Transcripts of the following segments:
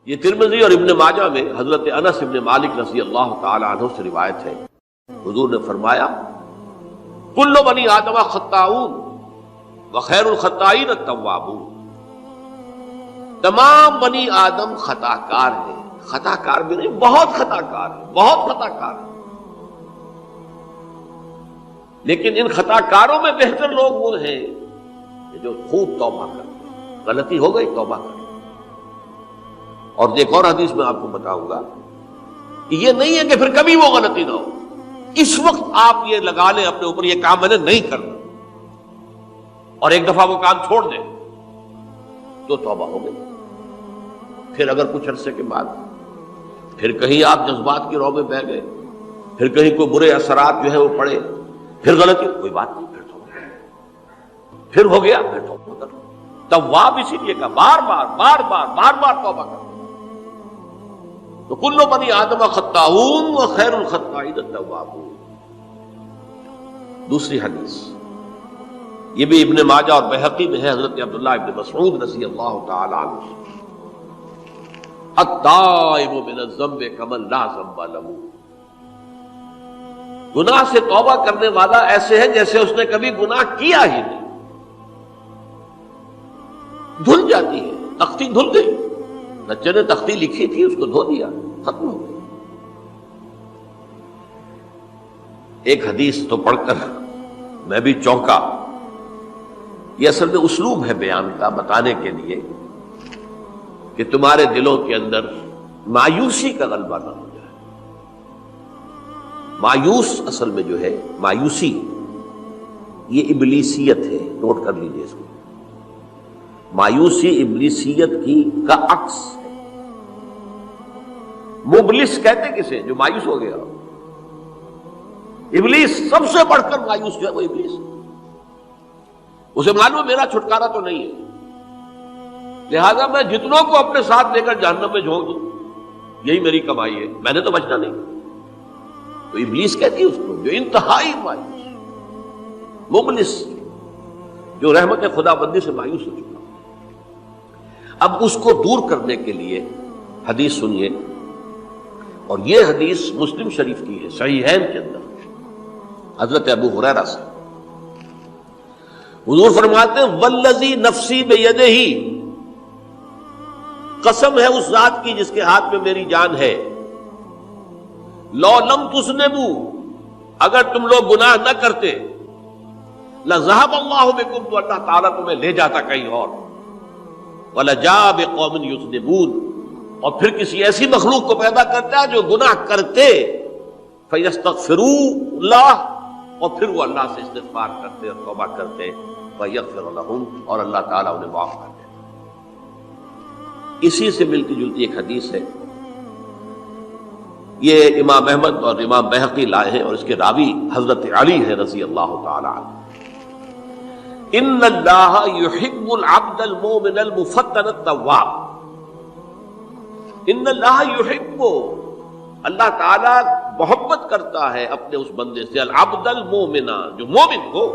یہ ترمذی اور ابن ماجہ میں حضرت انس ابن مالک رضی اللہ تعالی عنہ سے روایت ہے، حضور نے فرمایا کل بنی آدم خطاؤون وخیر الخطائین التوابون، تمام بنی آدم خطا کار ہیں، خطا کار بھی نہیں، بہت خطا کار ہیں، بہت خطا کار ہیں، لیکن ان خطا کاروں میں بہتر لوگ وہ ہیں جو خوب توبہ کرتے ہیں، غلطی ہو گئی توبہ کرتے ہیں۔ اور ایک اور حدیث میں آپ کو بتاؤں گا کہ یہ نہیں ہے کہ پھر کبھی وہ غلطی نہ ہو، اس وقت آپ یہ لگا لیں اپنے اوپر یہ کام میں نے نہیں کرنا، اور ایک دفعہ وہ کام چھوڑ دیں تو توبہ ہو گئی۔ پھر اگر کچھ عرصے کے بعد پھر کہیں آپ جذبات کی رو میں بہہ گئے، پھر کہیں کوئی برے اثرات جو ہے وہ پڑے، پھر غلطی، کوئی بات نہیں، پھر توبہ، پھر ہو گیا، پھر توبہ کرو۔ تواب اسی لیے کہا بار بار بار بار بار بار توبہ کرو۔ تو کل بنی آدم خطاؤون وخیر الخطائین التوابون۔ دوسری حدیث یہ بھی ابن ماجہ اور بہقی میں ہے، حضرت عبداللہ ابن مسعود رضی اللہ تعالی عنہ، التائب من الذنب کمن لا ذنب له، گناہ سے توبہ کرنے والا ایسے ہے جیسے اس نے کبھی گناہ کیا ہی نہیں۔ دھل جاتی ہے، تختی دھل گئی، بچے نے تختی لکھی تھی اس کو دھو دیا، ختم ہو گئی۔ ایک حدیث تو پڑھ کر میں بھی چونکا، یہ اصل میں اسلوب ہے بیان کا، بتانے کے لیے کہ تمہارے دلوں کے اندر مایوسی کا غلبہ نہ ہو جائے۔ مایوس اصل میں جو ہے مایوسی یہ ابلیسیت ہے، نوٹ کر لیجیے اس کو۔ مایوسی ابلیسیت کا عکس ہے۔ مبلس کہتے کسے؟ جو مایوس ہو گیا۔ ابلیس سب سے بڑھ کر مایوس جو ہے وہ ابلیس ہے، اسے معلوم میرا چھٹکارا تو نہیں ہے، لہذا میں جتنوں کو اپنے ساتھ لے کر جہنم میں جھونک دوں یہی میری کمائی ہے، میں نے تو بچنا نہیں۔ تو ابلیس کہتی ہے اس کو جو انتہائی مایوس، مبلس، جو رحمت خدا بندی سے مایوس ہو چکا۔ اب اس کو دور کرنے کے لیے حدیث سنیے، اور یہ حدیث مسلم شریف کی ہے، صحیحین کے اندر، حضرت ابو ہریرہ سے۔ حضور فرماتے ہیں والذی نفسی بیدہ، قسم ہے اس ذات کی جس کے ہاتھ میں میری جان ہے، لو لم تذنبوا، اگر تم لوگ گناہ نہ کرتے، لذهب اللہ بکم، تو اللہ تعالیٰ تمہیں لے جاتا کہیں اور، ولجاء بقوم یذنبون، اور پھر کسی ایسی مخلوق کو پیدا کرتا ہے جو گناہ کرتے، فیستغفروا اللہ، اور پھر وہ اللہ سے استغفار کرتے اور توبہ کرتے، فیغفر لہم، اور اللہ تعالیٰ انہیں معاف کر دیتا۔ اسی سے ملتی جلتی ایک حدیث ہے، یہ امام احمد اور امام بہقی لائے ہیں، اور اس کے راوی حضرت علی ہے رضی اللہ تعالی عنہ۔ ان اللہ یحب العبد المؤمن المفتن التواب، ان اللہ یحب، اللہ تعالیٰ محبت کرتا ہے اپنے اس بندے سے، العبد المؤمن، جو مومن ہو۔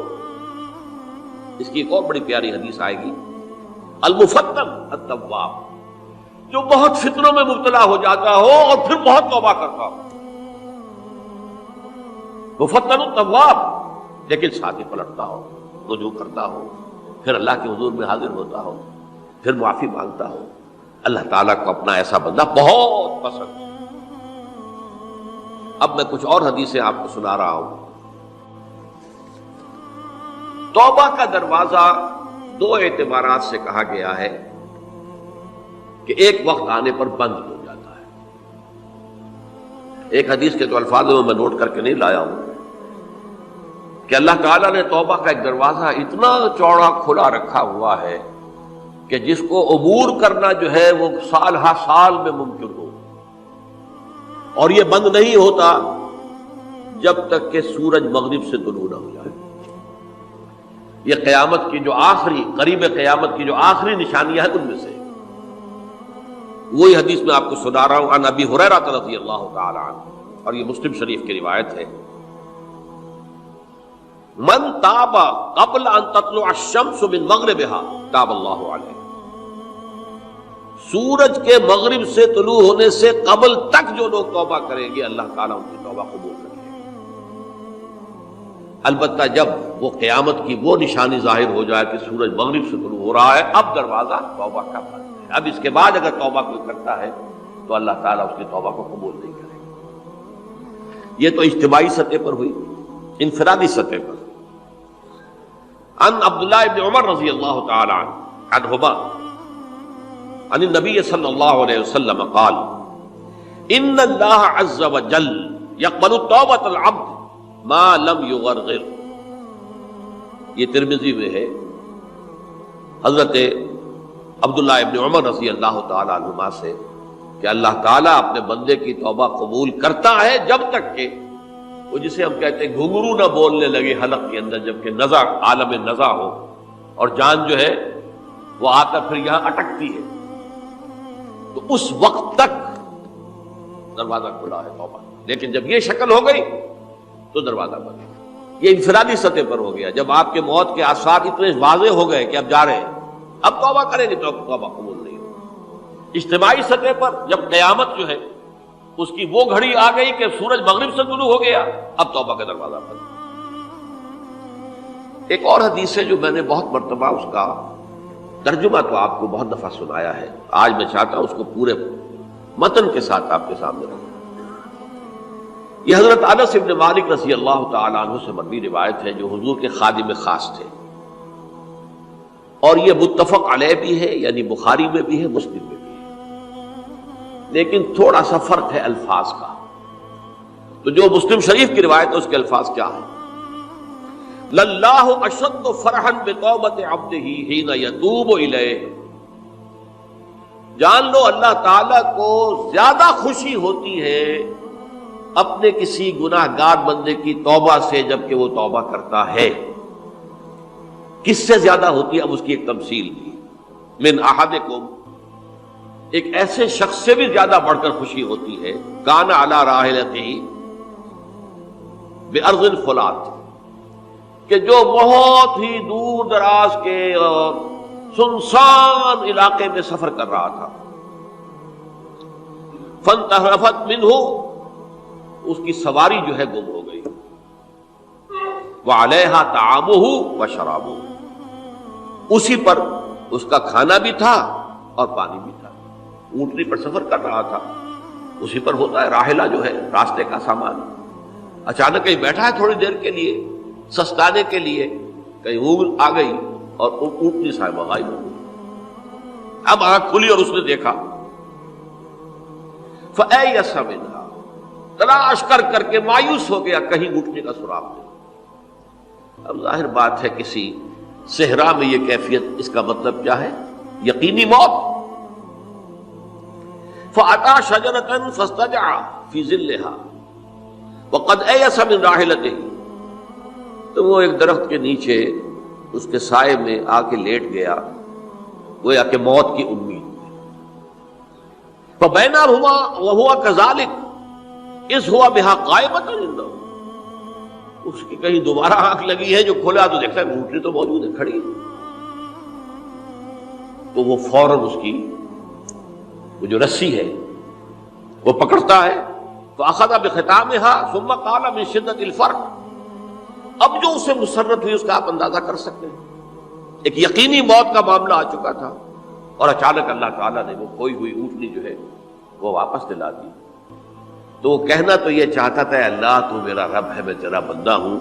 اس کی ایک اور بڑی پیاری حدیث آئے گی، المفتن التواب، جو بہت فتنوں میں مبتلا ہو جاتا ہو اور پھر بہت توبہ کرتا ہو، مفتن التواب، لیکن ساتھ ہی پلٹتا ہو، رجوع کرتا ہو، پھر اللہ کے حضور میں حاضر ہوتا ہو، پھر معافی مانگتا ہو۔ اللہ تعالیٰ کو اپنا ایسا بندہ بہت پسند ہے۔ اب میں کچھ اور حدیثیں آپ کو سنا رہا ہوں۔ توبہ کا دروازہ دو اعتبارات سے کہا گیا ہے کہ ایک وقت آنے پر بند ہو جاتا ہے۔ ایک حدیث کے تو الفاظ میں نوٹ کر کے نہیں لایا ہوں کہ اللہ تعالیٰ نے توبہ کا ایک دروازہ اتنا چوڑا کھلا رکھا ہوا ہے کہ جس کو عبور کرنا جو ہے وہ سال ہا سال میں ممکن ہو، اور یہ بند نہیں ہوتا جب تک کہ سورج مغرب سے طلوع نہ ہو جائے۔ یہ قیامت کی جو آخری، قریب قیامت کی جو آخری نشانیاں ہیں ان میں سے وہی حدیث میں آپ کو سنا رہا ہوں، عن ابی ہریرہ رضی اللہ تعالی عنہ، اور یہ مسلم شریف کی روایت ہے، من تاب قبل ان تطلع الشمس من مغربها تاب اللہ علیہ۔ سورج کے مغرب سے طلوع ہونے سے قبل تک جو لوگ توبہ کریں گے اللہ تعالیٰ ان کی توبہ قبول کریں گے۔ البتہ جب وہ قیامت کی وہ نشانی ظاہر ہو جائے کہ سورج مغرب سے طلوع ہو رہا ہے، اب دروازہ توبہ کا بند ہے، اب اس کے بعد اگر توبہ کوئی کرتا ہے تو اللہ تعالیٰ اس کی توبہ کو قبول نہیں کرے گا۔ یہ تو اجتماعی سطح پر ہوئی۔ انفرادی سطح پر عن عبداللہ ابن عمر رضی اللہ تعالی عنہما عن النبی صلی اللہ علیہ وسلم قال ان اللہ عز وجل یقبل توبۃ العبد ما لم یغرغر۔ یہ ترمذی میں ہے، حضرت عبداللہ ابن عمر رضی اللہ تعالی عنہما سے کہ اللہ تعالیٰ اپنے بندے کی توبہ قبول کرتا ہے جب تک کہ وہ جسے ہم کہتے ہیں گھنگرو نہ بولنے لگے حلق کے اندر، جبکہ نزع عالم نزع ہو اور جان جو ہے وہ آ کر پھر یہاں اٹکتی ہے، تو اس وقت تک دروازہ کھلا ہے توبہ۔ لیکن جب یہ شکل ہو گئی تو دروازہ بند ہے۔ یہ انفرادی سطح پر ہو گیا، جب آپ کے موت کے آثار اتنے واضح ہو گئے کہ اب جا رہے ہیں، اب توبہ کریں گے تو اب توبہ قبول نہیں ہوگی۔ اجتماعی سطح پر جب قیامت جو ہے اس کی وہ گھڑی آ گئی کہ سورج مغرب سے طلوع ہو گیا، اب توبہ کا دروازہ بند۔ ایک اور حدیث ہے جو میں نے بہت مرتبہ اس کا ترجمہ تو آپ کو بہت دفعہ سنایا ہے، آج میں چاہتا ہوں اس کو پورے متن کے ساتھ آپ کے سامنے رکھوں۔ یہ حضرت انس بن مالک رضی اللہ تعالی عنہ سے مروی روایت ہے، جو حضور کے خادم خاص تھے، اور یہ متفق علیہ بھی ہے، یعنی بخاری میں بھی ہے، مسلم میں بھی ہے، لیکن تھوڑا سا فرق ہے الفاظ کا۔ تو جو مسلم شریف کی روایت ہے اس کے الفاظ کیا ہے؟ للہ اشد فرحا بتوبۃ عبدہ حین یتوب الیہ۔ جان لو اللہ تعالیٰ کو زیادہ خوشی ہوتی ہے اپنے کسی گناہ گار بندے کی توبہ سے جبکہ وہ توبہ کرتا ہے۔ کس سے زیادہ ہوتی ہے؟ اب اس کی ایک تمثیل دی، من احدکم، ایک ایسے شخص سے بھی زیادہ بڑھ کر خوشی ہوتی ہے، کان علی راحلتہ بارض الفلات، کہ جو بہت ہی دور دراز کے اور سنسان علاقے میں سفر کر رہا تھا، فانتحرفت منہ، اس کی سواری جو ہے گم ہو گئی، وعلیہا طعامہ وشرابہ، اسی پر اس کا کھانا بھی تھا اور پانی بھی تھا، اونٹنی پر سفر کر رہا تھا، اسی پر ہوتا ہے راحلہ جو ہے راستے کا سامان، اچانک کہیں بیٹھا ہے تھوڑی دیر کے لیے سستانے کے لیے، کہیں اونگ آ گئی اور اونٹنی صاحبہ غائب ہو گئی۔ اب آنکھ کھلی اور اس نے دیکھا، فَأَيَّسَ مِنْهَا، تلاش کر کر کے مایوس ہو گیا، کہیں اونٹنی کا سراغ نہیں۔ اب ظاہر بات ہے کسی صحرا میں یہ کیفیت، اس کا مطلب کیا ہے؟ یقینی موت۔ فَأَتَى شَجَرَةً فَاسْتَجَعَ فِي ظِلِّهَا وَقَدْ أَيَسَ مِنْ رَاحِلَتِهِ، تو وہ ایک درخت کے نیچے اس کے سائے میں آ کے لیٹ گیا، گویا کہ موت کی امید میں۔ فَبَيْنَهُمَا وَهُوَ كَذَلِكَ إِذْ هُوَ بِهَا قَائِمَةٌ عِندَهُ، اس کی کہیں دوبارہ آنکھ لگی ہے، جو کھولا تو دیکھتا ہے اونٹنی تو موجود ہے، کھڑی ہے، تو وہ فوراً اس کی وہ جو رسی ہے وہ پکڑتا ہے، فَأَخَذَ بِخِتَامِهَا ثُمَّ قَالَ مِنْ شِدَّةِ الْفَرْقِ، اب جو اسے مسرت ہوئی اس کا آپ اندازہ کر سکتے ہیں، ایک یقینی موت کا معاملہ آ چکا تھا، اور اچانک اللہ تعالیٰ نے وہ کھوئی ہوئی اونٹنی جو ہے وہ واپس دلا دی۔ تو وہ کہنا تو یہ چاہتا تھا، اللہ تو میرا رب ہے، میں تیرا بندہ ہوں،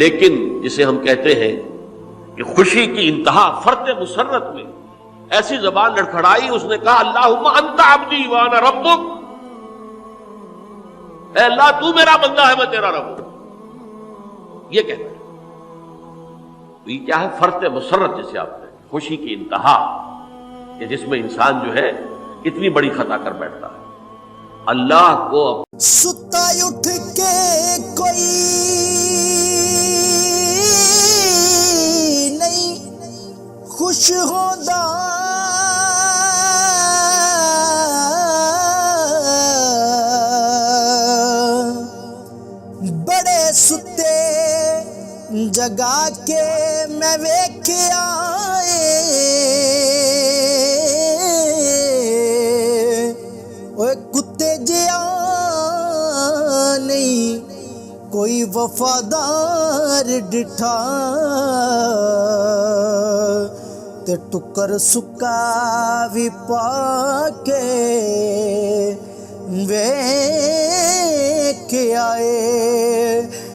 لیکن جسے ہم کہتے ہیں کہ خوشی کی انتہا فرط مسرت میں ایسی زبان لڑکھڑائی، اس نے کہا اللہم انت عبدی وانا ربک، اے اللہ تو میرا بندہ ہے، میں تیرا رب ہوں، یہ کہنا ہے۔ تو یہ کیا ہے؟ فرط مسرت جسے آپ کہتے ہیں، خوشی کی انتہا، کہ جس میں انسان جو ہے اتنی بڑی خطا کر بیٹھتا ہے۔ اللہ کو ستا اٹھ کے کوئی نہیں خوش ہوتا، بڑے ستے جگا کے میں ویکھیا ਓਏ ਕੁੱਤੇ ਜਿਹਾ ਨਹੀਂ ਕੋਈ ਵਫਾਦਾਰ ਡਿਠਾ, ਤੇ ਟੁੱਕਰ ਸੁੱਕਾ ਵੀ ਪਾ ਕੇ ਵੇਖ ਆਏ।